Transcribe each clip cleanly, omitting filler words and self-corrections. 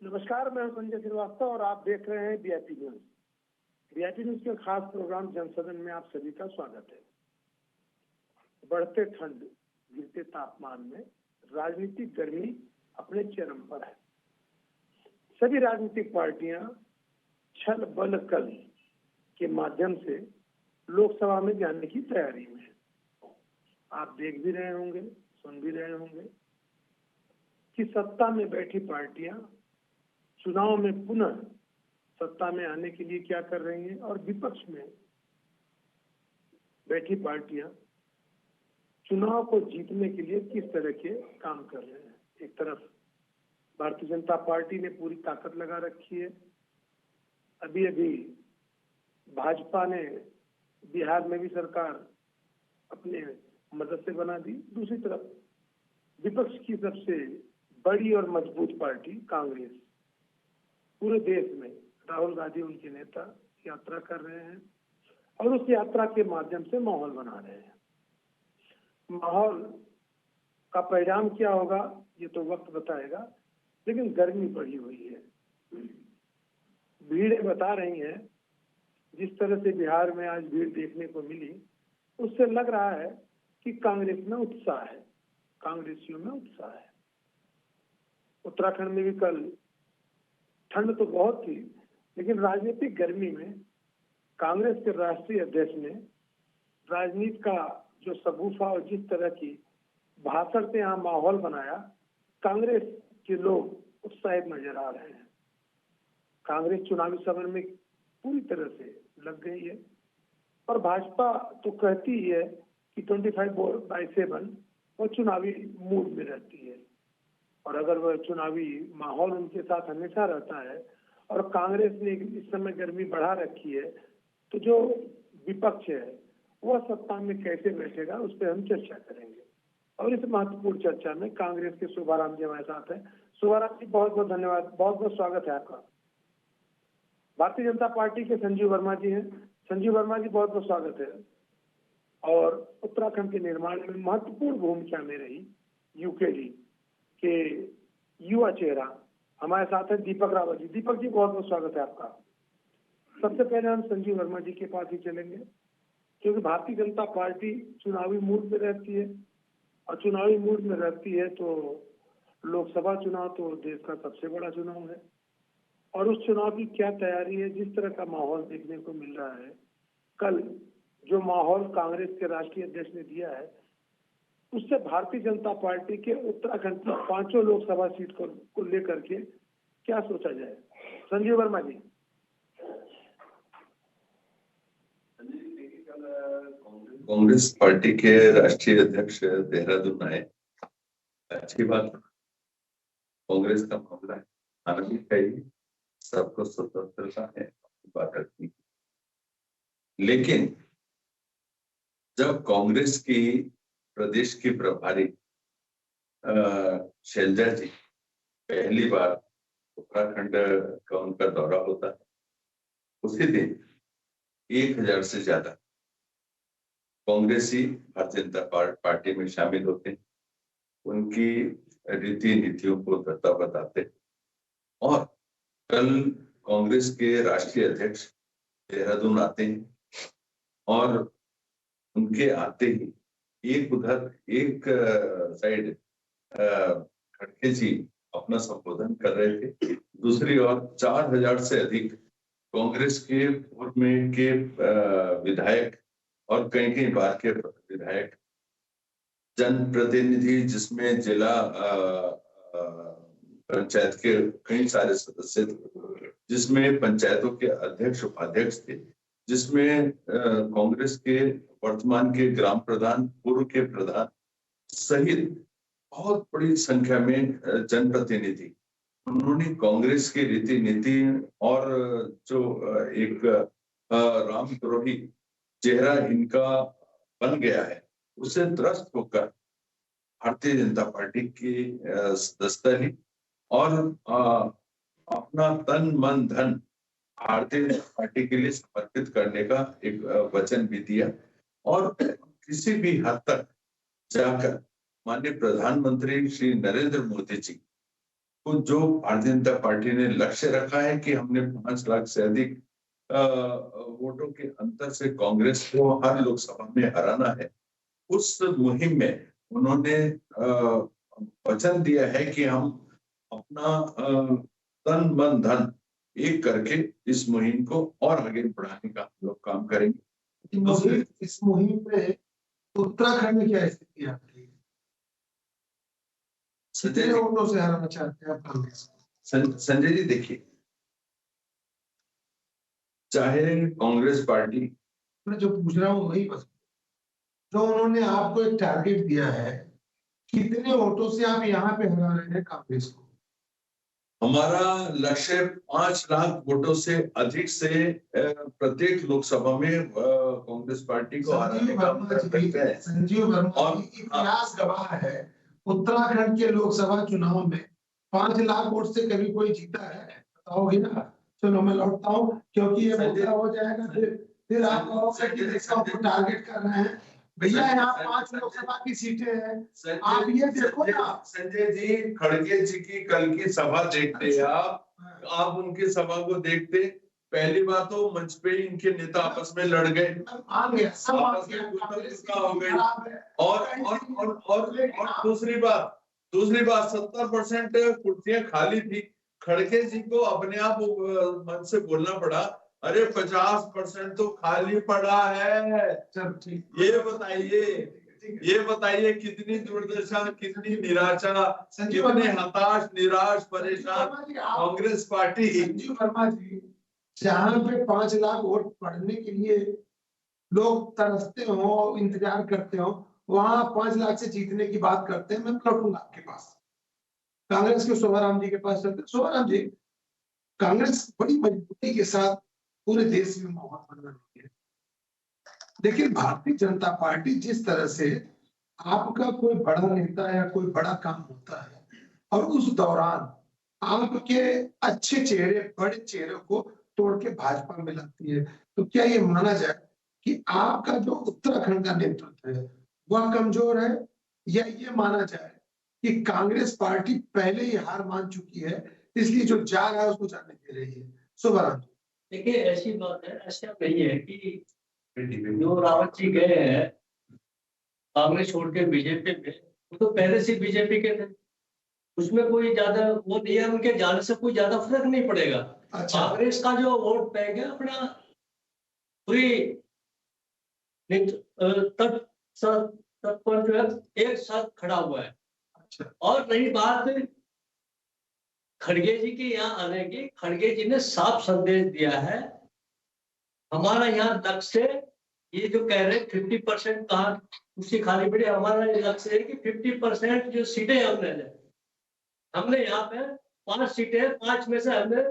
नमस्कार, मैं संजय श्रीवास्तव और आप देख रहे हैं वीआईपी न्यूज। वीआईपी न्यूज के खास प्रोग्राम जनसदन में आप सभी का स्वागत है। बढ़ते ठंड, गिरते तापमान में राजनीतिक गर्मी अपने चरम पर है। सभी राजनीतिक पार्टियां छल बल कल के माध्यम से लोकसभा में जाने की तैयारी में है। आप देख भी रहे होंगे, सुन भी रहे होंगे कि सत्ता में बैठी पार्टियां चुनाव में पुनः सत्ता में आने के लिए क्या कर रही हैं और विपक्ष में बैठी पार्टियां चुनाव को जीतने के लिए किस तरह के काम कर रहे हैं। एक तरफ भारतीय जनता पार्टी ने पूरी ताकत लगा रखी है। अभी अभी भाजपा ने बिहार में भी सरकार अपने मदद से बना दी। दूसरी तरफ विपक्ष की सबसे बड़ी और मजबूत पार्टी कांग्रेस पूरे देश में, राहुल गांधी उनके नेता यात्रा कर रहे हैं और उस यात्रा के माध्यम से माहौल बना रहे हैं। माहौल का परिणाम क्या होगा ये तो वक्त बताएगा, लेकिन गर्मी बढ़ी हुई है। भीड़ें बता रही हैं, जिस तरह से बिहार में आज भीड़ देखने को मिली, उससे लग रहा है कि कांग्रेस में उत्साह है, कांग्रेसियों में उत्साह है। उत्तराखंड में भी कल ठंड तो बहुत थी, लेकिन राजनीतिक गर्मी में कांग्रेस के राष्ट्रीय अध्यक्ष ने राजनीति का जो शगुफा और जिस तरह की भाषण से यहाँ माहौल बनाया, कांग्रेस के लोग उत्साहित नजर आ रहे हैं। कांग्रेस चुनावी समर में पूरी तरह से लग गई है और भाजपा तो कहती ही है कि 25/7 वो चुनावी मूड में रहती है और अगर वह चुनावी माहौल उनके साथ हमेशा रहता है और कांग्रेस ने इस समय गर्मी बढ़ा रखी है, तो जो विपक्ष है वह सत्ता में कैसे बैठेगा उस पर हम चर्चा करेंगे। और इस महत्वपूर्ण चर्चा में कांग्रेस के शोभाराम जी हमारे साथ है। शोभाराम जी, बहुत बहुत धन्यवाद, बहुत बहुत स्वागत है आपका। भारतीय जनता पार्टी के संजीव वर्मा जी हैं। संजीव वर्मा जी, बहुत बहुत स्वागत है। और उत्तराखंड के निर्माण में महत्वपूर्ण भूमिका में रही यूकेडी के युवा चेहरा हमारे साथ है दीपक रावत जी। दीपक जी, बहुत बहुत स्वागत है आपका। सबसे पहले हम संजीव वर्मा जी के पास ही चलेंगे, क्योंकि भारतीय जनता पार्टी चुनावी मूड में रहती है और चुनावी मूड में रहती है तो लोकसभा चुनाव तो देश का सबसे बड़ा चुनाव है और उस चुनाव की क्या तैयारी है। जिस तरह का माहौल देखने को मिल रहा है, कल जो माहौल कांग्रेस के राष्ट्रीय अध्यक्ष ने दिया है, उससे भारतीय जनता पार्टी के उत्तराखंड की 5 लोकसभा सीट को लेकर के क्या सोचा जाए। संजीव वर्मा जी। कांग्रेस पार्टी के राष्ट्रीय अध्यक्ष देहरादून आए, अच्छी बात। कांग्रेस का मामला है, आना भी चाहिए, सबको स्वतंत्रता है बात रखनी। लेकिन जब कांग्रेस की प्रदेश की प्रभारी शैलजा जी पहली बार उत्तराखंड का उनका दौरा होता है, उसी दिन 1000 से ज्यादा कांग्रेसी भारतीय जनता पार्टी में शामिल होते हैं, उनकी रीति नीतियों को दत्ता बताते। और कल कांग्रेस के राष्ट्रीय अध्यक्ष देहरादून आते हैं और उनके आते ही एक साइड खड़गे जी अपना संबोधन कर रहे थे, दूसरी ओर 4000 से अधिक कांग्रेस के पूर्व में के विधायक और कई बार के विधायक, जनप्रतिनिधि, जिसमें जिला पंचायत के कई सारे सदस्य थे, जिसमें पंचायतों के अध्यक्ष उपाध्यक्ष थे, जिसमें कांग्रेस के वर्तमान के ग्राम प्रधान, पूर्व के प्रधान सहित बहुत बड़ी संख्या में जनप्रतिनिधि। उन्होंने कांग्रेस की रीति नीति और जो एक रामद्रोही चेहरा इनका बन गया है, उससे त्रस्त होकर भारतीय जनता पार्टी की सदस्यता ली और अपना तन मन धन भारतीय जनता पार्टी के लिए समर्पित करने का एक वचन भी दिया और किसी भी हद तक जाकर माननीय प्रधानमंत्री श्री नरेंद्र मोदी जी को जो भारतीय जनता पार्टी ने लक्ष्य रखा है कि हमने 5 लाख से अधिक वोटों के अंतर से कांग्रेस को हर लोकसभा में हराना है, उस मुहिम में उन्होंने वचन दिया है कि हम अपना तन मन धन एक करके इस मुहिम को और आगे बढ़ाने का हम लोग काम करेंगे। इस मुहिम में उत्तराखंड में क्या स्थिति है आपकी? कितने वोटों से हराना चाहते हैं आप कांग्रेस? संजय जी देखिए, चाहे कांग्रेस पार्टी, मैं जो पूछ रहा हूँ वही बस, जो उन्होंने आपको एक टारगेट दिया है, कितने वोटों से आप यहाँ पे हरा रहे हैं कांग्रेस को? हमारा लक्ष्य 5 लाख वोटों से अधिक से प्रत्येक लोकसभा में कांग्रेस पार्टी को हराने का लक्ष्य है। संजीव वर्मा जी, इतिहास गवाह है, उत्तराखंड के लोकसभा चुनाव में 5 लाख वोट से कभी कोई जीता है? बताओगे ना? चलो मैं लौटता हूँ, क्योंकि ये मुद्दा हो जाएगा, फिर आप कहोगे कि इसका टारगेट कर रहे हैं। भैया यहाँ 5 लोकसभा की सीटें हैं, आप ये देखो ना। संजय जी, खड़गे जी की कल की सभा देखते आप उनकी सभा को देखते, पहली बात तो मंच पे इनके नेता आपस में लड़ गए, आपस में गुस्सा हो गई, और दूसरी बात 70% कुर्सियां खाली थी। खड़गे जी को अपने आप मन से बोलना पड़ा, अरे 50% तो खाली पड़ा है। ये बताइए कितनी दुर्दशा, कितनी निराशा, कितने हताश, निराश, परेशान कांग्रेस पार्टी। संजीव वर्मा जी, जहाँ पे 5 लाख वोट पड़ने के लिए लोग तरसते हो, इंतजार करते हो, वहां 5 लाख से जीतने की बात करते हैं। मैं लौटूंगा आपके पास, कांग्रेस के शोभाराम जी के पास चलते। शोभाराम जी, कांग्रेस बड़ी मजबूती के साथ पूरे देश में माहौल बना रही है, लेकिन भारतीय जनता पार्टी जिस तरह से आपका कोई बड़ा नेता या कोई बड़ा काम होता है और उस दौरान आपके अच्छे चेहरे, बड़े चेहरे को तोड़ के भाजपा में लाती है, तो क्या ये माना जाए कि आपका जो उत्तराखंड का नेतृत्व है वह कमजोर है, या ये माना जाए कि कांग्रेस पार्टी पहले ही हार मान चुकी है, इसलिए जो जा रहा है उसको जाने दे रही है? शोभाराम जी, देखिए ऐसी बात है, ऐसा नहीं है कि जो रावत जी गए हैं कांग्रेस छोड़ के बीजेपी में, वो तो पहले से बीजेपी के थे, उसमें कोई ज्यादा वो नहीं है, उनके जाने से कोई ज्यादा फर्क नहीं पड़ेगा। अच्छा, कांग्रेस का जो वोट बैंक है अपना पूरी तत्पर जो है एक साथ खड़ा हुआ है। अच्छा, और रही बात खड़गे जी के यहाँ आने की, खड़गे जी ने साफ संदेश दिया है, हमारा यहाँ लक्ष्य, ये जो कह रहे 50% कहा कुर्सी खाली पड़ी, हमारा लक्ष्य है कि 50% जो सीटें हमने यहाँ पे 5 सीटें, 5 में से हमने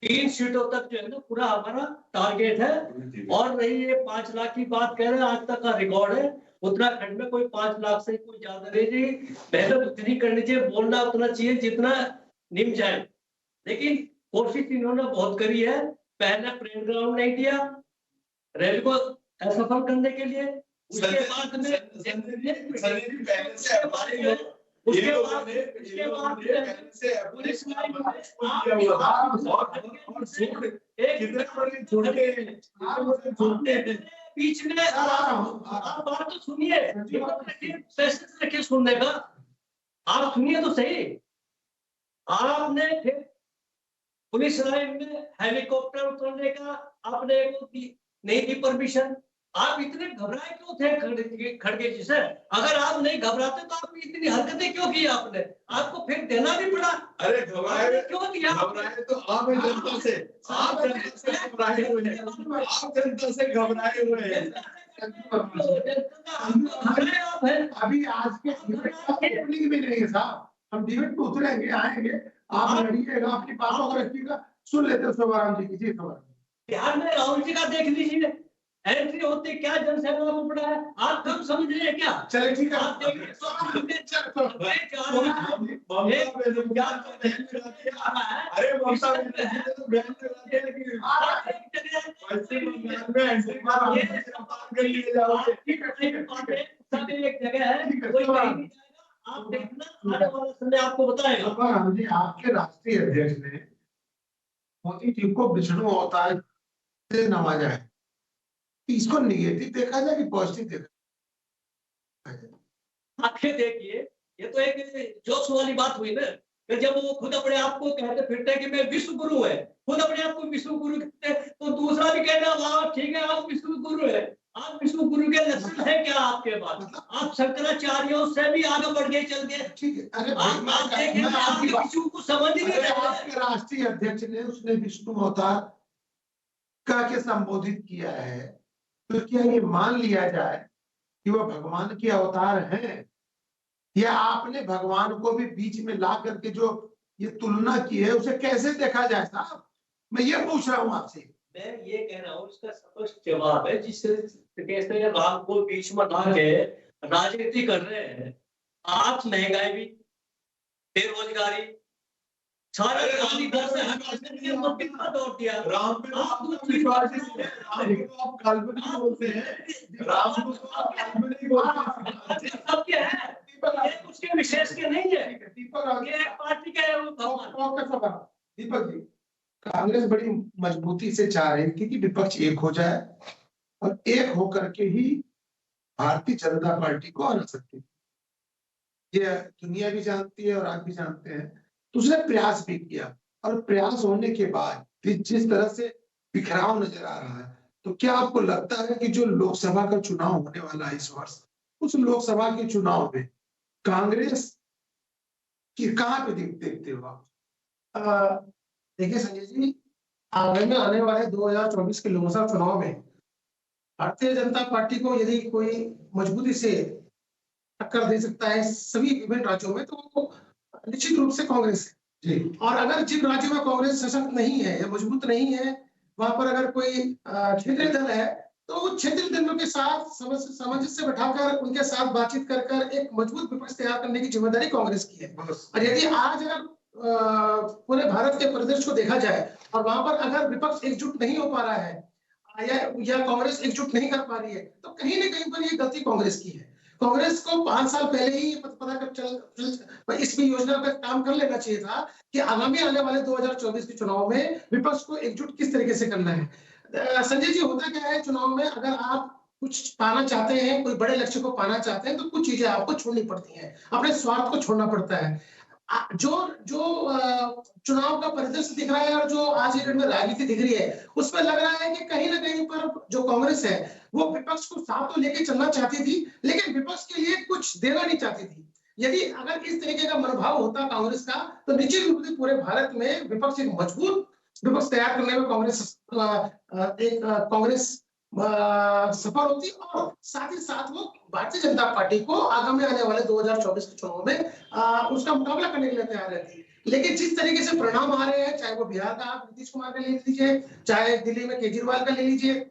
3 सीटों तक जो है ना पूरा हमारा टारगेट है। और रही ये 5 लाख की बात कह रहे हैं, आज तक का रिकॉर्ड है उत्तराखंड में कोई 5 लाख से कोई ज्यादा नहीं चाहिए, मेहनत उतनी करनी चाहिए, बोलना उतना चाहिए जितना निम जाए, लेकिन कोशिश इन्होंने बहुत करी है। पहले प्लेन ग्राउंड नहीं दिया रेल को असफल करने के लिए, उसके बाद में पुलिस बीच में आप बात तो सुनिए, रखिए सुनने का, आप सुनिए तो सही। आपने फिर पुलिस लाइन में हेलीकॉप्टर उतरने का आपने नहीं दी परमिशन, आप इतने घबराए क्यों थे खड़गे जी से? अगर आप नहीं घबराते तो आप इतनी हरकतें क्यों की आपने? आपको फिर देना भी पड़ा। अरे घबराए क्यों दिया? घबराए तो आप जनता से, आप जनता से घबराए हुए हैं, आप जनता से घबराए हुए हैं। अभी आज के ओपनिंग भी नहीं है साहब, हम डिबेट पे उतरेंगे, आएंगे, आप लड़िएगा, अपनी बातों को रखिएगा, सुन लेते हैं शोभाराम जी की। जी शोभाराम, बिहार में राहुल जी का देख लीजिए, एंट्री होती क्या जनसेवा को पड़ा है, आप कम समझ रहे हैं क्या? चलिए ठीक है, आप देखिए सब एक जगह है, कोई कहीं नहीं जाएगा। आप देखना आने वाला समय आपको बताएगा। आपके राष्ट्रीय अध्यक्ष ने मोदी जी को विष्णु अवतार से नवाजा है, इसको निगेटिव देखा जाए कि पॉजिटिव देखा जाए? आखिर देखिए, ये तो एक जोक्स वाली बात हुई ना कि जब वो खुद अपने आप को कहते फिरते कि मैं विश्व गुरु है, खुद अपने आप को विश्व गुरु कहते हैं, तो दूसरा भी कहना वाह ठीक है आप विश्व गुरु है। आप विश्व गुरु के लक्षण है क्या आपके पास? आप शंकराचार्यों से भी आगे बढ़ गए चल गए। ठीक है, अरे आप देखिए आपके विष्णु को समझ नहीं रहे। आपके राष्ट्रीय अध्यक्ष ने उसने विष्णु अवतार कह के संबोधित किया है, तो क्या ये मान लिया जाए कि वह भगवान के अवतार हैं, या आपने भगवान को भी बीच में ला करके जो ये तुलना की है उसे कैसे देखा जाए साहब? मैं ये पूछ रहा हूँ आपसे। मैं ये कह रहा हूँ, इसका स्पष्ट जवाब है, जिस तरीके से राम को बीच में ला के राजनीति कर रहे हैं। आप महंगाई भी, बेरोजगारी, सारे दर से हटाने के लिए कितना दौड़ दिया। राम पे आप काल्पनिक बोलते हैं, राम को आप काल्पनिक बोलते हैं। सब क्या है, ये उसके विशेष के नहीं है, दीपक ये पार्टी का है वो भगवान। दीपक जी, कांग्रेस बड़ी मजबूती से चाह रही थी कि विपक्ष एक हो जाए और एक होकर के ही भारतीय जनता पार्टी को हरा सकती है। ये दुनिया भी जानती है और आप भी जानते हैं। तो उसने प्रयास भी किया, और प्रयास होने के बाद जिस तरह से बिखराव नजर आ रहा है, तो क्या आपको लगता है कि जो लोकसभा का चुनाव होने वाला है इस वर्ष, उस लोकसभा के चुनाव में कांग्रेस की कहां पे देखते हो आप? देखिए संजय जी, आगे में आने वाले 2024 के लोकसभा चुनाव में भारतीय जनता पार्टी को यदि कोई मजबूती से टक्कर दे सकता है सभी विभिन्न राज्यों में, तो निश्चित रूप से कांग्रेस है जी। और अगर जिन राज्यों में कांग्रेस सशक्त नहीं है या मजबूत नहीं है, वहां पर अगर कोई क्षेत्रीय दल है, तो क्षेत्रीय दलों के साथ सामंजस्य बैठाकर उनके साथ बातचीत कर एक मजबूत विपक्ष तैयार करने की जिम्मेदारी कांग्रेस की है। और यदि आज अगर पूरे भारत के परिदृश्य को देखा जाए और वहां पर अगर विपक्ष एकजुट नहीं हो पा रहा है या कांग्रेस एकजुट नहीं कर पा रही है, तो कहीं ना कहीं पर ये गलती कांग्रेस की है। कांग्रेस को 5 साल पहले ही पता कर इस योजना पर काम कर लेना चाहिए था कि आगामी आने वाले 2024 के चुनाव में विपक्ष को एकजुट किस तरीके से करना है। संजय जी, होता क्या है चुनाव में, अगर आप कुछ पाना चाहते हैं, कोई बड़े लक्ष्य को पाना चाहते हैं, तो कुछ चीजें आपको छोड़नी पड़ती हैं, अपने स्वार्थ को छोड़ना पड़ता है। जो चुनाव का परिदृश्य दिख रहा है और जो आज की में राजनीति दिख रही है, उसमें लग रहा है कि कहीं ना कहीं पर जो कांग्रेस है वो विपक्ष को साथ तो लेके चलना चाहती थी, लेकिन विपक्ष के लिए कुछ देना नहीं चाहती थी। यदि अगर इस तरीके का मनोभाव होता कांग्रेस का, तो निश्चित रूप से पूरे भारत में विपक्ष एक मजबूत विपक्ष तैयार करने में कांग्रेस सफल होती, और साथ ही साथ वो भारतीय जनता पार्टी को आगामी आने वाले 2024 के चुनाव में उसका मुकाबला करने के लिए तैयार रहती। लेकिन जिस तरीके से परिणाम आ रहे हैं, चाहे वो बिहार का आप नीतीश कुमार का ले लीजिए, चाहे दिल्ली में केजरीवाल का ले लीजिए,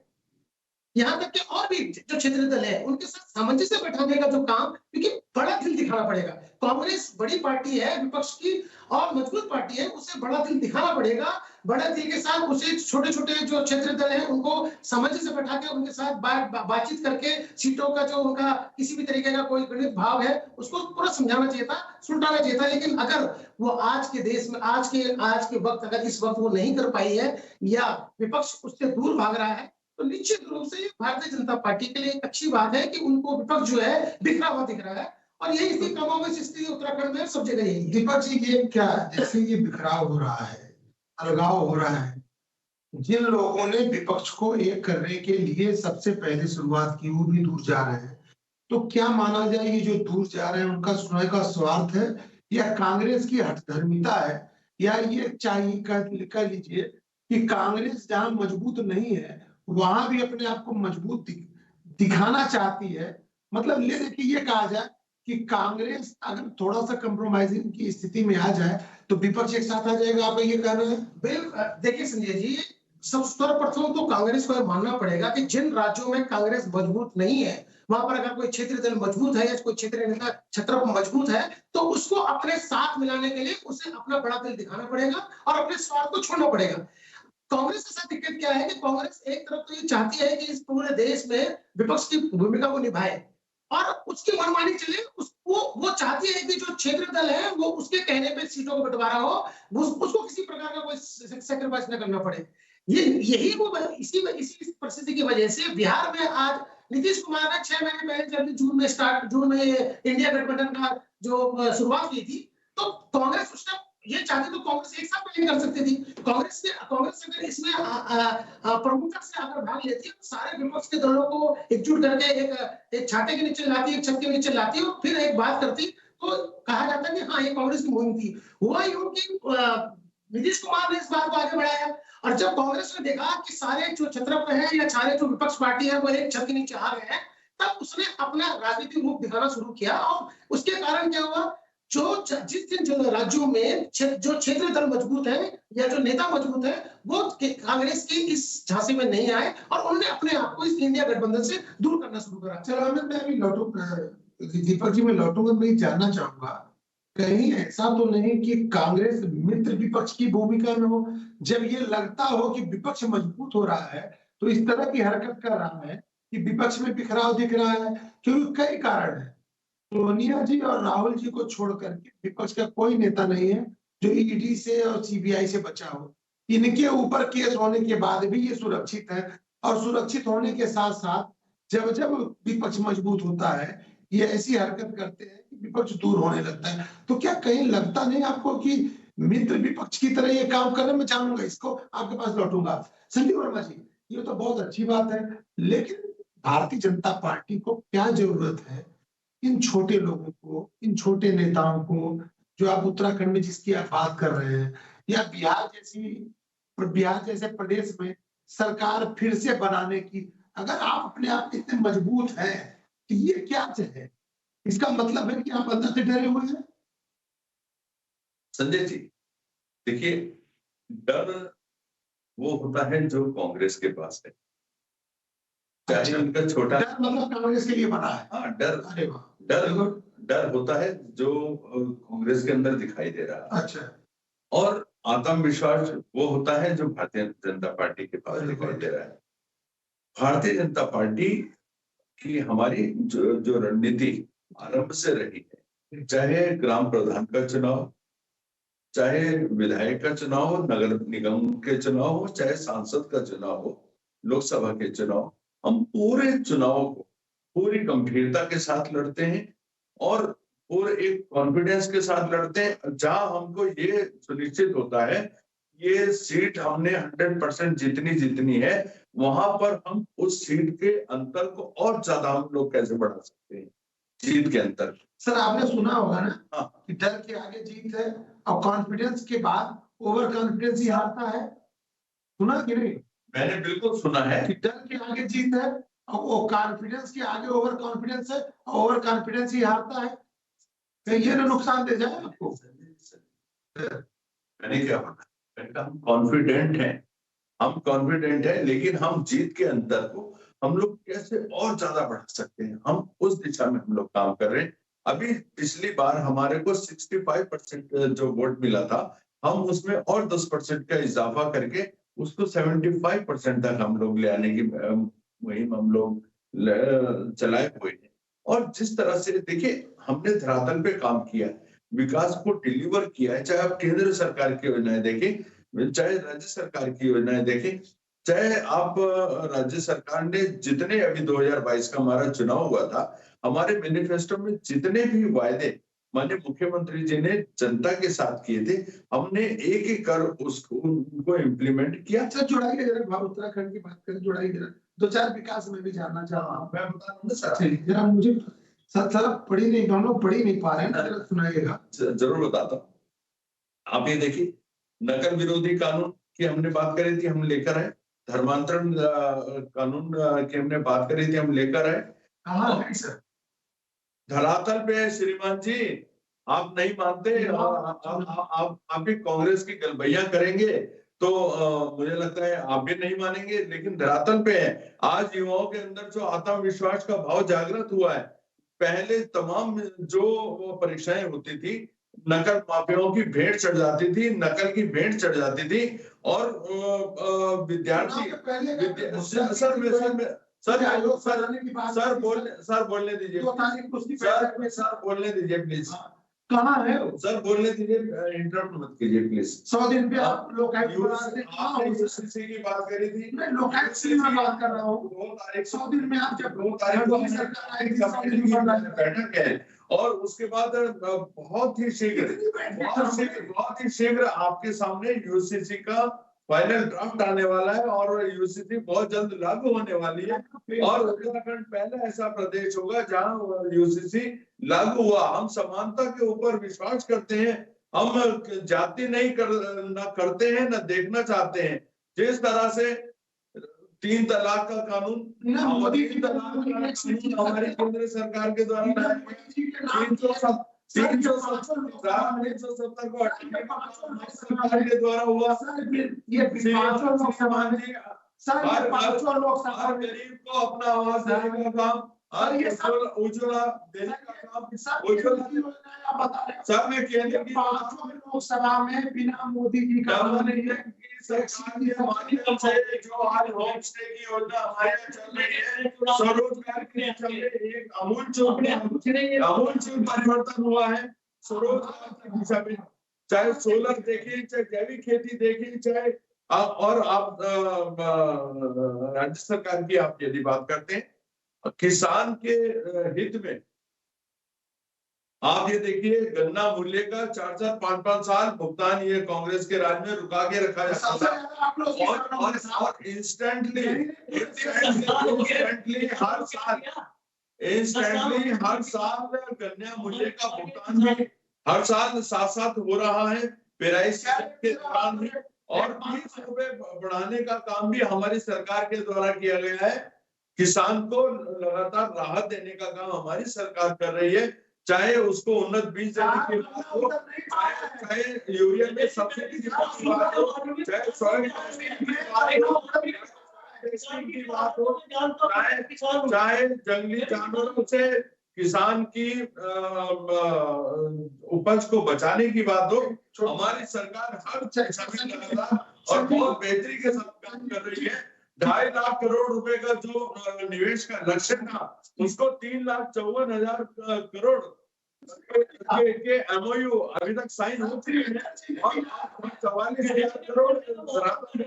यहाँ तक कि और भी जो क्षेत्रीय दल है उनके साथ सामंजस्य बैठाने का जो काम, क्योंकि बड़ा दिल दिखाना पड़ेगा। कांग्रेस बड़ी पार्टी है विपक्ष की और मजबूत पार्टी है, उसे बड़ा दिल दिखाना पड़ेगा। बड़ा दिल के साथ उसे छोटे छोटे जो क्षेत्रीय दल है उनको सामंजस्य बैठा के उनके साथ बातचीत करके सीटों का जो उनका किसी भी तरीके का कोई गणित भाव है उसको पूरा समझाना चाहिए था, सुलटाना चाहिए था। लेकिन अगर वो आज के देश में आज के वक्त अगर इस वक्त वो नहीं कर पाई है या विपक्ष उससे दूर भाग रहा है, तो निश्चित रूप से भारतीय जनता पार्टी के लिए एक अच्छी बात है कि उनको विपक्ष जो है बिखरा हुआ दिख रहा है। और यही स्थिति कमोबेश स्थिति उत्तराखंड में सब जगह यही। दीपक जी, ये क्या जैसे ये बिखराव हो रहा है, अलगाव हो रहा है, जिन लोगों ने विपक्ष को एक करने के लिए सबसे पहले शुरुआत की वो भी दूर जा रहे हैं, तो क्या माना जाए ये जो दूर जा रहे हैं उनका स्वयं का स्वार्थ है या कांग्रेस की हठधर्मिता है, या ये चाहिए कह लीजिए कि कांग्रेस जहां मजबूत नहीं है वहां भी अपने आप को मजबूत दिखाना चाहती है। मतलब ले देखिए, ये कहा जाए कि कांग्रेस अगर थोड़ा सा कंप्रोमाइजिंग की स्थिति में आ जाए तो विपक्ष एक साथ आ जाएगा, आप ये कह रहे हैं? बिल्कुल। देखिए संजय जी, सब सर्वप्रथम तो कांग्रेस को मानना पड़ेगा कि जिन राज्यों में कांग्रेस मजबूत नहीं है वहां पर अगर कोई क्षेत्रीय दल मजबूत है या कोई क्षेत्रीय नेता छत्र मजबूत है, तो उसको अपने साथ मिलाने के लिए उसे अपना बड़ा दिल दिखाना पड़ेगा और अपने स्वार्थ को छोड़ना पड़ेगा। कांग्रेस के साथ दिक्कत क्या है कि कांग्रेस एक तरफ तो ये चाहती है कि इस पूरे देश में विपक्ष की भूमिका को निभाए और उसकी मनमानी चले, वो चाहती है कि जो क्षेत्रीय दल है वो उसके कहने पे सीटों को बंटवारा हो, उसको किसी प्रकार का कोई सैक्रिफाइस न करना पड़े। यही वो इसी परिस्थिति की वजह से बिहार में आज नीतीश कुमार ने 6 महीने पहले जब जून में इंडिया गठबंधन का जो शुरुआत की थी, तो कांग्रेस उसने ये चाहती तो कांग्रेस एक साथ पहले कर सकती थी। कांग्रेस अगर इसमें प्रमुखता से अगर भाग लेती है, तो सारे विपक्ष के दलों को एकजुट करके एक छाते के नीचे लाती, एक छत के नीचे लाती और फिर एक बात करती, तो कहा जाता है कि हाँ ये कांग्रेस की मुहिम थी। हुआ यूं कि नीतीश कुमार ने इस बात को आगे बढ़ाया, और जब कांग्रेस ने देखा कि सारे जो छत्रप है या सारे जो विपक्ष पार्टी है वो एक छत के नीचे आ गए हैं, तब उसने अपना राजनीतिक मुख दिखाना शुरू किया। और उसके कारण क्या हुआ, जिन राज्यों में जो क्षेत्रीय दल मजबूत है या जो नेता मजबूत है, वो कांग्रेस की इस झांसे में नहीं आए और उन्होंने अपने आप को इस इंडिया गठबंधन से दूर करना शुरू करा। चलो अमित, मैं अभी लौटूंगा, दीपक जी मैं लौटूंगा, मैं जानना चाहूंगा कहीं ऐसा तो नहीं कि कांग्रेस मित्र विपक्ष की भूमिका में हो, जब ये लगता हो कि विपक्ष मजबूत हो रहा है तो इस तरह की हरकत कर रहा है कि विपक्ष में बिखराव दिख रहा है? क्योंकि कई कारण है। सोनिया जी और राहुल जी को छोड़ करके विपक्ष का कोई नेता नहीं है जो ईडी से और सीबीआई से बचा हो। इनके ऊपर केस होने के बाद भी ये सुरक्षित है, और सुरक्षित होने के साथ साथ जब जब विपक्ष मजबूत होता है ये ऐसी हरकत करते हैं कि विपक्ष दूर होने लगता है। तो क्या कहीं लगता नहीं आपको कि मित्र विपक्ष की तरह ये काम कर रहे? मैं जानूंगा, इसको आपके पास लौटूंगा। संजीव वर्मा जी, ये तो बहुत अच्छी बात है, लेकिन भारतीय जनता पार्टी को क्या जरूरत है इन छोटे लोगों को, इन छोटे नेताओं को, जो आप उत्तराखंड में जिसकी आप बात कर रहे हैं, या बिहार जैसे प्रदेश में सरकार फिर से बनाने की, अगर आप अपने आप इतने मजबूत हैं तो ये क्या है? इसका मतलब है कि आप अंदर से डरे हुए हैं? संजय जी देखिए, डर वो होता है जो कांग्रेस के पास है, चाहे उनका छोटा, डर मतलब कांग्रेस के लिए बना है। हाँ, डर अरे वाह, डर होता है जो कांग्रेस के अंदर दिखाई दे रहा है। अच्छा। और आत्मविश्वास वो होता है जो भारतीय जनता पार्टी के पास दिखाई दे रहा है। भारतीय जनता पार्टी की हमारी जो रणनीति आरंभ से रही है, चाहे ग्राम प्रधान का चुनाव, चाहे विधायक का चुनाव हो, नगर निगम के चुनाव हो, चाहे सांसद का चुनाव हो, लोकसभा के चुनाव, हम पूरे चुनाव को पूरी गंभीरता के साथ लड़ते हैं और पूरे एक कॉन्फिडेंस के साथ लड़ते हैं, जहां हमको ये सुनिश्चित होता है ये सीट हमने 100% जीतनी है, वहां पर हम उस सीट के अंतर को और ज्यादा हम लोग कैसे बढ़ा सकते हैं, जीत के अंतर। सर आपने सुना होगा ना, हाँ, कि डर के आगे जीत है और कॉन्फिडेंस के बाद ओवर कॉन्फिडेंस ही हारता है। सुना कि नहीं? मैंने बिल्कुल सुना है कि डर के आगे जीत है और वो कॉन्फिडेंस के आगे ओवर कॉन्फिडेंस है, और ओवर कॉन्फिडेंस ही हारता है। तो ये ना नुकसान दे जाए आपको। मैंने क्या बोला, हम कॉन्फिडेंट हैं, लेकिन हम जीत के अंतर को हम लोग कैसे और ज्यादा बढ़ा सकते हैं, हम उस दिशा में हम लोग काम कर रहे हैं। अभी पिछली बार हमारे को 65% जो वोट मिला था, हम उसमें और 10% का इजाफा करके उसको 75% तक हम लोग ले आने की मुहिम हम लोग चलाए हुए हैं। और जिस तरह से देखिए हमने धरातल पे काम किया है, विकास को डिलीवर किया है, चाहे आप केंद्र सरकार की योजनाएं देखें, चाहे राज्य सरकार की योजनाएं देखें, चाहे आप राज्य सरकार ने जितने अभी 2022 का हमारा चुनाव हुआ था, हमारे मैनिफेस्टो में जितने भी वायदे माननीय मुख्यमंत्री जी ने जनता के साथ किए थे, हमने एक एक कर उनको इम्प्लीमेंट किया। अच्छा जुड़ाइए जरा, उत्तराखंड की बात करें, जुड़ाइए जरा, दो चार विकास में भी जानना चाहता हूँ। मैं बता दूं सर, जरा मुझे सर पढ़ी नहीं, हम लोग पढ़ी नहीं पा रहे हैं, जरा सुनाइएगा। जरूर बताता हूँ। आप ये देखिए, नकल विरोधी कानून की हमने बात करी थी, हम लेकर आए। धर्मांतरण कानून की हमने बात करी थी, हम लेकर आए। कहाँ है सर? धरातल पे श्रीमान जी, आप नहीं मानते, आप भी कांग्रेस की गलबैया करेंगे तो मुझे लगता है आप भी नहीं मानेंगे, लेकिन धरातल पे है। आज युवाओं के अंदर जो आत्मविश्वास का भाव जागृत हुआ है, पहले तमाम जो परीक्षाएं होती थी, नकल माफियाओं की भेंट चढ़ जाती थी, नकल की भेंट चढ़ जाती थी, और विद्यार्थी सर आयोग बनाने की बात सर बोलने दीजिए 2 तारीख को उसकी बैठक में सर बोलने दीजिए प्लीज। कहाँ है वो? सर बोलने दीजिए, इंटरप्ट मत कीजिए प्लीज। 100 दिन पे आप लोकायुक्त बनाते हैं। आपने यूसीसी की बात करी थी, मैं लोकायुक्त की मैं बात कर रहा हूँ। 2 तारीख 100 दिन में आप जब 2 तारीख को सरकार आएगी 100 दिन में बैठक है, और उसके बाद बहुत ही शीघ्र आपके सामने यूसीसी का फाइनल ड्राफ्ट आने वाला है, और यूसीसी बहुत जल्द लागू होने वाली है, और उत्तराखंड पहला ऐसा प्रदेश होगा जहां यूसीसी लागू हुआ। हम समानता के ऊपर विश्वास करते हैं, हम जाति नहीं करते हैं, न देखना चाहते हैं। जिस तरह से 3 तलाक का कानून हमारी केंद्र सरकार के द्वारा 370 को सरकार के द्वारा हुआ। हर गरीब को अपना आवास देने का काम, उज्ज्वला देने का काम, सर में केंद्र की लोकसभा में बिना मोदी जी का सरकार के माध्यम से जो आज होम स्टे की योजना हमारे यहाँ चल रही है, स्वरोजगार के लिए चल रही है, एक आमूल परिवर्तन हुआ है स्वरोजगार की दिशा में। चाहे सोलर देखिए, चाहे जैविक खेती देखिए, चाहे और आप राज्य सरकार की आप यदि बात करते हैं किसान के हित में, आप ये देखिए गन्ना मूल्य का 4-4, 5-5 साल भुगतान ये कांग्रेस के राज में रुका के रखा जाता था, और इंस्टेंटली हर साल गन्ना मूल्य का भुगतान भी हर साल 7-7 हो रहा है पेराई के दौरान भी, और 30 रुपए बढ़ाने का काम भी हमारी सरकार के द्वारा किया गया है। किसान को लगातार राहत देने का काम हमारी सरकार कर रही है, चाहे उसको उन्नत बीज देने की बात हो, चाहे यूरिया में सब्सिडी की बात हो, चाहे सोयाबीन की बात हो, चाहे जंगली जानवरों से किसान की उपज को बचाने की बात हो, हमारी सरकार हर लगातार और बहुत बेहतरी के साथ काम कर रही है। 2.5 लाख करोड़ रुपए का जो निवेश का लक्ष्य था, उसको 3,54,000 करोड़ के एमओयू अभी तक साइन हो चुके हैं, और 44,000 करोड़ धरातल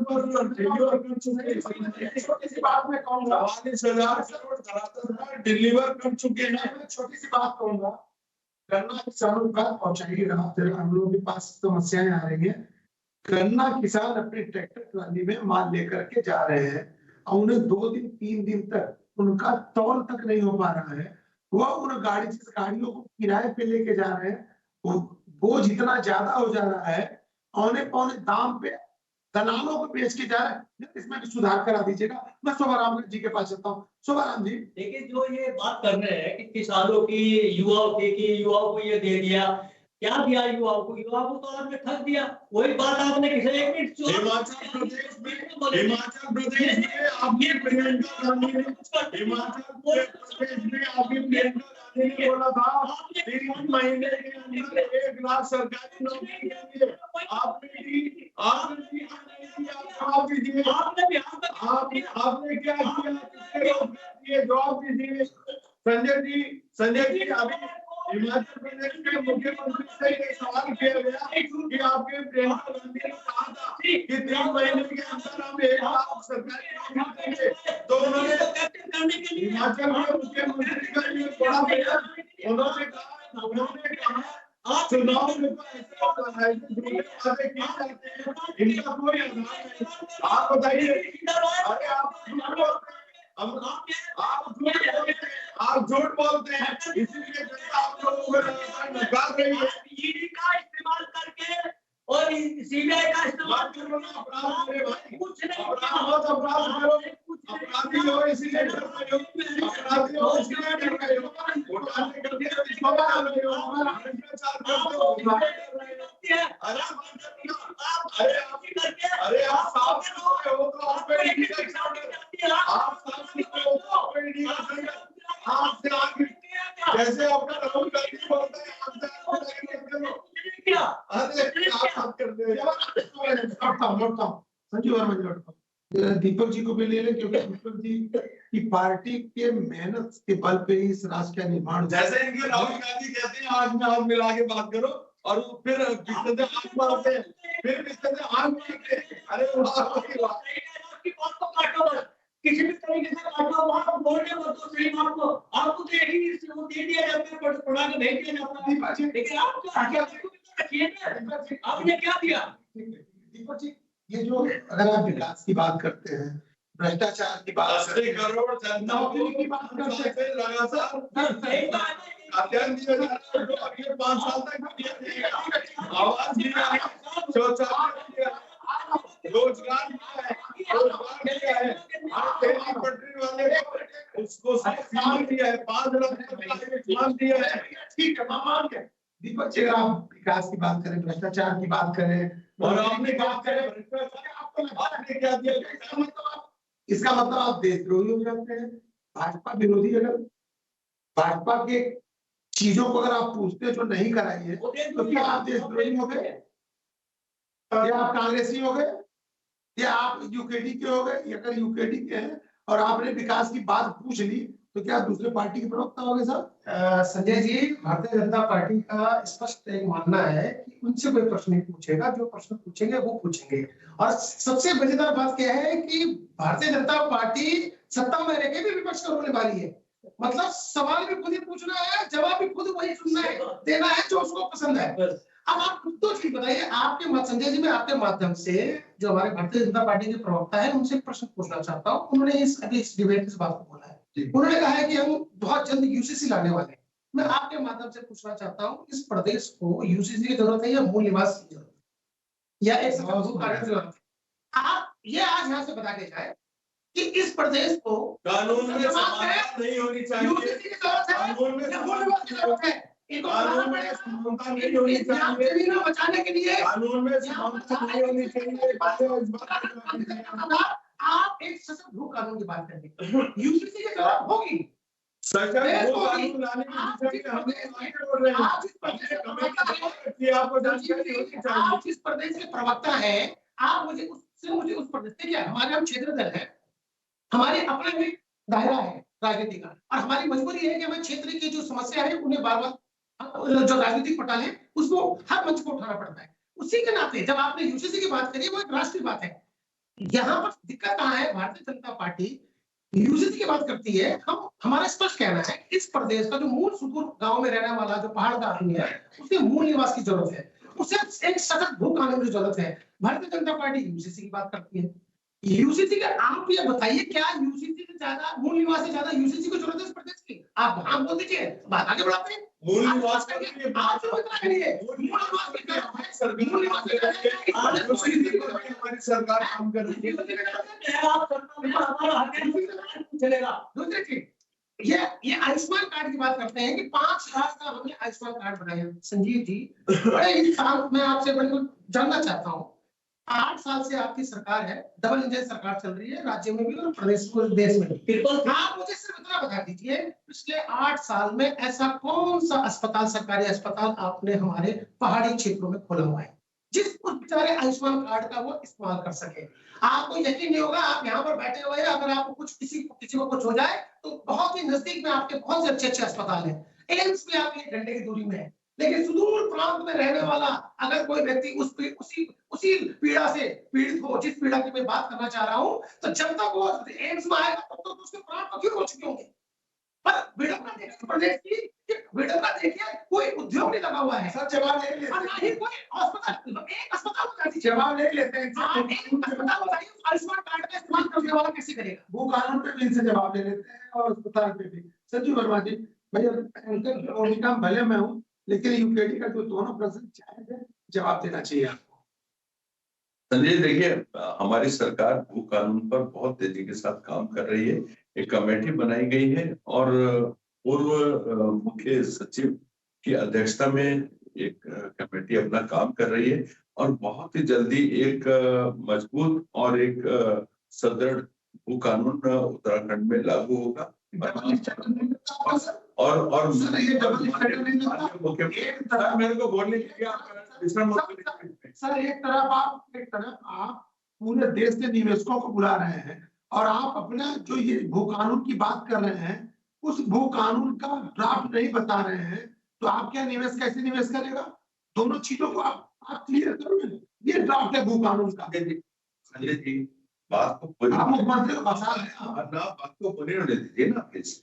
पर डिलीवर कर चुके हैं। 44,000 करोड़ धरातल पर डिलीवर कर चुके हैं। छोटी सी बात कहूंगा, गन्ना किसानों का पहुंचाइए, हम लोगों के पास समस्याएं आ रही है। गन्ना किसान अपने ट्रैक्टर ट्राली में माल लेकर के जा रहे हैं, और उन्हें 2 दिन 3 दिन तक उनका तौल तक नहीं हो पा रहा है। वह उन गाड़ियों को किराए पे लेके जा रहे हैं, वो बोझ इतना ज्यादा हो जा रहा है, औने पौने दाम पे दलालों को बेच के जा रहे हैं। इसमें भी सुधार करा दीजिएगा। मैं शोभाराम जी के पास चलता हूँ। शोभाराम जी, देखिए जो ये बात कर रहे हैं कि किसानों की युवाओं को ये दे दिया, क्या दिया युवाओं को तो आपने ठग दिया। वही बात आपने हिमाचल प्रदेश में आपकी प्रियंका गांधी ने बोला था 3 महीने के अंदर 1 लाख सरकारी नौकरी देंगे। आपने क्या किया, जवाब दीजिए। संजय जी अभी हिमाचल प्रदेश के मुख्यमंत्री से ये सवाल किया गया कि आपके प्रियंका गांधी ने कहा था कि 3 महीने के अंदर हम 1 लाख सरकारी नौकरी देंगे, तो उन्होंने हिमाचल के मुख्यमंत्री का ये बड़ा बयान उन्होंने कहा चुनाव में वादे किए जाते हैं, इनका कोई आधार नहीं। आप बताइए, अरे आप झूठ बोलते हैं, इसीलिए जनता आप लोगों को लगातार नकार रही है। ईडी का इस्तेमाल करके और सीबीआई का इस्तेमाल अपराध मेरे भाई, कुछ नहीं, अपराधी हो इसीलिए डर रहे हो, अपराधी हो इसीलिए डर रहे हो, घोटाले करके भ्रष्टाचार करते हो। अरे आप साफ सुथरे हो तो आप पे ईडी का संकट, आप साफ सुथरे हो तो आप पे ईडी का संकट, आपसे आगे जैसे आपका राहुल गांधी बोलते हैं, आपसे आगे करते हो क्या? अरे आप बात करते हो। संजीव वर्मा जी, दीपक जी को भी ले लें, क्योंकि दीपक जी की पार्टी के मेहनत के बल पे ही इस राष्ट्र का निर्माण हुआ। जैसे इनके राहुल गांधी कहते हैं आज में हाथ मिला के बात करो, और फिर बिस्तर से आंख मारते हैं, फिर बिस्तर से आंख मारते हैं। अरे वाह की बात को काटो बस, किसी भी तरीके से काटो, आप बोलने मत दो सही बात को। आपको तो यही वो दे दिया जाता है, पढ़ा के भेज दिया जाता है, लेकिन आपने क्या दिया? दीपक जी, ये जो अगर आप विकास की बात करते हैं, भ्रष्टाचार की बात, 80 करोड़ जनता की बात करते हैं, लगातार अध्ययन दिया जा रहा है, जो अगले 5 साल तक दिया जाएगा। आवाज दिया है, शौचालय दिया है, रोजगार दिया है, तेली पटरी वाले को उसको सम्मान दिया है, 5 लाख का सम्मान दिया है। ठीक है, मान गए। दीपक जी, आप विकास की बात करें, भ्रष्टाचार की बात करें, और आपने बात करें आपने क्या दिया? इसका मतलब आप देशद्रोही हो जाते हैं। भाजपा विरोधी, अगर भाजपा के चीजों को अगर आप पूछते हैं जो नहीं कराई है, तो क्या आप देशद्रोही हो गए, या आप कांग्रेसी हो गए, या आप यूकेडी के हो गए? अगर यूकेडी के हैं और आपने विकास की बात पूछ ली, तो क्या दूसरे पार्टी के प्रवक्ता हो गए साहब? संजय जी, भारतीय जनता पार्टी का स्पष्ट एक मानना है कि उनसे कोई प्रश्न नहीं पूछेगा, जो प्रश्न पूछेंगे वो पूछेंगे। और सबसे मजेदार बात क्या है कि भारतीय जनता पार्टी सत्ता में रह के भी विपक्ष का होने वाली है। मतलब सवाल भी खुद ही पूछना है, जवाब भी खुद वही सुनना है, देना है जो उसको पसंद है। अब आप खुद तो ठीक बताइए, आपके मत संजय जी, मैं आपके माध्यम से जो हमारे भारतीय जनता पार्टी के प्रवक्ता है उनसे प्रश्न पूछना चाहता हूँ। उन्होंने इस डिबेट इस बात को बोला है, उन्होंने कहा है कि हम बहुत जल्द यूसीसी लाने वाले हैं। मैं आपके माध्यम से पूछना चाहता हूँ, इस प्रदेश को यूसीसी की जरूरत है या मूल निवास की जरूरत है, या एक जरूरत है? आप ये आज यहाँ से बता के जाए कि इस प्रदेश को कानून में समानता नहीं होनी चाहिए, यूसीसी की जरूरत है, कानून में मूल निवास की जरूरत है। इनको कानून में समानता नहीं होनी चाहिए, बचाने के लिए कानून में समानता नहीं होनी चाहिए। आप एक सशक्त भू कानून की बात करेंगे, यूसीसी की जरूरत होगी, सशक्त भू कानून लाने की दिशा में हम आगे बढ़ रहे हैं। आपको जानकारी होनी चाहिए। आप जिस प्रदेश के प्रवक्ता है, आप मुझे उस प्रदेश के क्या, हमारे हम क्षेत्र दल है, हमारे अपना भी दायरा है राजनीति का, और हमारी मजबूरी है कि हमें क्षेत्र की जो समस्या है उन्हें बार बार जो राजनीतिक पटाल है उसको हर मंच को उठाना पड़ता है। उसी के नाते जब आपने यूसीसी की बात करी, वो एक राष्ट्रीय बात है। यहाँ पर दिक्कत कहाँ है? भारतीय जनता पार्टी यूसीसी की बात करती है, हम हमारा स्पष्ट कहना है कि इस प्रदेश का जो मूल सुदूर गांव में रहने वाला जो पहाड़ का आदमी है, उसे मूल निवास की जरूरत है, उसे एक सशक्त भू कानून की जरूरत है। भारतीय जनता पार्टी यूसीसी की बात करती है। यूसीसी का आप ये बताइए, क्या यूसीसी से ज्यादा, मूल निवास से ज्यादा यूसीसी को जरूरत है इस प्रदेश की? आप हम बोल दीजिए, बात आगे बढ़ाते हैं। मूल निवास के लिए आप जो इतना करिए, मूल निवास के लिए हमारी सरकार काम कर रही है। चलेगा। दूसरी चीज, ये आयुष्मान कार्ड की बात करते हैं कि 5 लाख का हमने आयुष्मान कार्ड बनाया। संजीव जी, बड़े इंसान, मैं आपसे बिल्कुल जानना चाहता हूँ, 8 साल से आपकी सरकार है, डबल इंजन सरकार चल रही है, राज्य में भी और प्रदेश में, देश में भी। आप मुझे सिर्फ इतना बता दीजिए, पिछले 8 साल में ऐसा कौन सा अस्पताल, सरकारी अस्पताल आपने हमारे पहाड़ी क्षेत्रों में खोला हुआ है जिस उस बेचारे आयुष्मान कार्ड का वो इस्तेमाल कर सके? आपको यकीन नहीं होगा, आप यहाँ पर बैठे हुए हैं, अगर आपको कुछ किसी को कुछ हो जाए तो बहुत ही नजदीक में आपके बहुत से अच्छे अस्पताल है, एम्स भी आपके 1 घंटे की दूरी में है, लेकिन सुदूर प्रांत में रहने वाला अगर कोई व्यक्ति उसी पीड़ा से पीड़ित हो, जिस पीड़ा की मैं बात करना चाह रहा हूँ, तो जब तक वो एम्स में आएगा तब तक उसके प्राण पखेरु हो चुके होंगे। पर विडंबना देखिए प्रदेश की, विडंबना देखिए, कोई उद्योग नहीं लगा हुआ है। सर जवाब ले लेते हैं, ना ही कोई अस्पताल, एक अस्पताल बता दीजिए, जवाब ले लेते हैं। एक अस्पताल बताइए, आयुष्मान कार्ड का इस्तेमाल करने वाला कैसे करेगा? वो कानून पे भी इनसे जवाब ले लेते हैं और अस्पताल पे भी। संजीव वर्मा जी, भैया भले मैं हूँ, लेकिन यूकेडी का जो दोनों प्रश्न जायज है, जवाब देना चाहिए आपको। संजय, देखिए, हमारी सरकार भू कानून पर बहुत तेजी के साथ काम कर रही है। एक कमेटी बनाई गई है और पूर्व मुख्य सचिव की अध्यक्षता में एक कमेटी अपना काम कर रही है और बहुत ही जल्दी एक मजबूत और एक सुदृढ़ भू कानून उत्तराखंड में लागू होगा। और मेरे को बोलने के लिए सर, एक तरफ आप पूरे देश के निवेशकों को बुला रहे हैं और आप अपना जो ये भू कानून की बात कर रहे हैं उस भू कानून का ड्राफ्ट नहीं बता रहे हैं, तो आप क्या निवेश कैसे निवेश करेगा? दोनों चीजों को आप क्लियर करो। ये ड्राफ्ट है भू कानून का। संजय जी बात को पूरी आप मुख्यमंत्री को बता रहे हैं। बात को पूरी होने दीजिए ना प्लीज।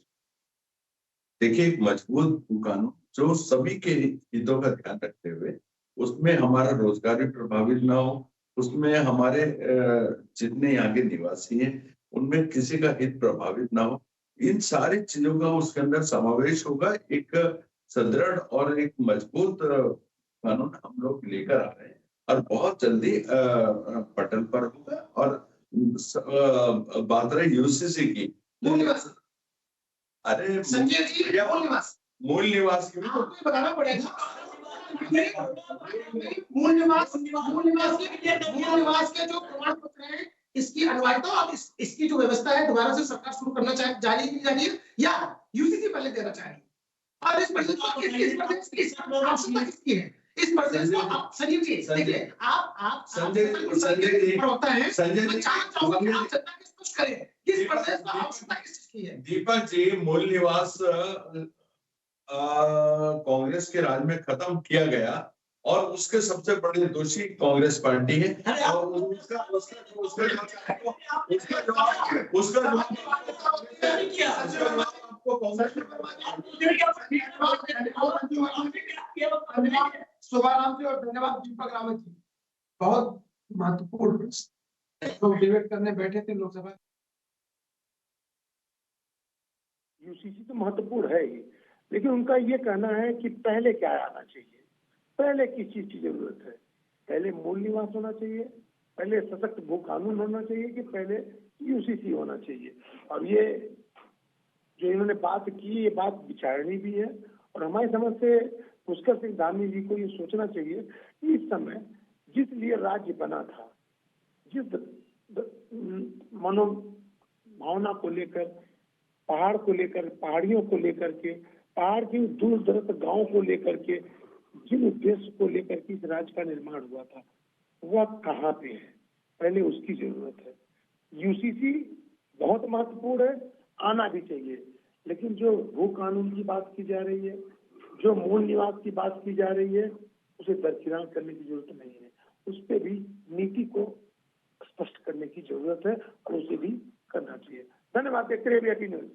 देखिए एक मजबूत भू कानून जो सभी के हितों का ध्यान रखते हुए, उसमें हमारा रोजगार भी प्रभावित ना हो, उसमें हमारे जितने यहाँ के निवासी हैं उनमें किसी का हित प्रभावित ना हो, इन सारी चीजों का उसके अंदर समावेश होगा। एक सुदृढ़ और एक मजबूत कानून हम लोग लेकर आ रहे हैं और बहुत जल्दी पटल पर होगा। और बात रही यूसीसी की, अरे संजय जी मूल निवास की आपको बताना पड़ेगा। मूल निवास के जो प्रमाण पत्र हैं, इसकी अनिवार्यता और इसकी जो व्यवस्था है दोबारा से सरकार शुरू करना चाहिए या यूसीसी पहले देना चाहिए। और इस प्रदेश किसकी है? इस प्रदेश को आप संजीव जी देखिए, आप संजय जी होता है संजय जी आप जनता के स्पष्ट करें किस प्रदेश को आवश्यकता किसकी है? दीपक जी मूल निवास कांग्रेस के राज में खत्म किया गया और उसके सबसे बड़े दोषी कांग्रेस पार्टी है। और उसका शुभाराम जी और धन्यवाद दीपक रावत जी, बहुत महत्वपूर्ण लोग डिबेट करने बैठे थे लोकसभा। यूसीसी तो महत्वपूर्ण है ही, लेकिन उनका ये कहना है कि पहले क्या आना चाहिए, पहले किस चीज की जरूरत है? पहले मूल निवास होना चाहिए, पहले सशक्त भू कानून होना चाहिए कि पहले यूसीसी होना चाहिए? और ये जो इन्होंने बात की, ये बात विचारणी भी है। और हमारी समझ से पुष्कर सिंह धामी जी को ये सोचना चाहिए कि इस समय जिस लिए राज्य बना था, जिस मनोभावना को लेकर, पहाड़ को लेकर, पहाड़ियों को लेकर के, पहाड़ की दूर दराज गांव को लेकर के, जिन उद्देश्य को लेकर के इस राज्य का निर्माण हुआ था, वह कहाँ पे है? पहले उसकी जरूरत है। यूसीसी बहुत महत्वपूर्ण है, आना भी चाहिए, लेकिन जो भू कानून की बात की जा रही है, जो मूल निवास की बात की जा रही है, उसे दरकिनार करने की जरूरत नहीं है। उस पर भी नीति को स्पष्ट करने की जरूरत है और उसे भी करना चाहिए। धन्यवाद। देखते रहिए AT न्यूज़।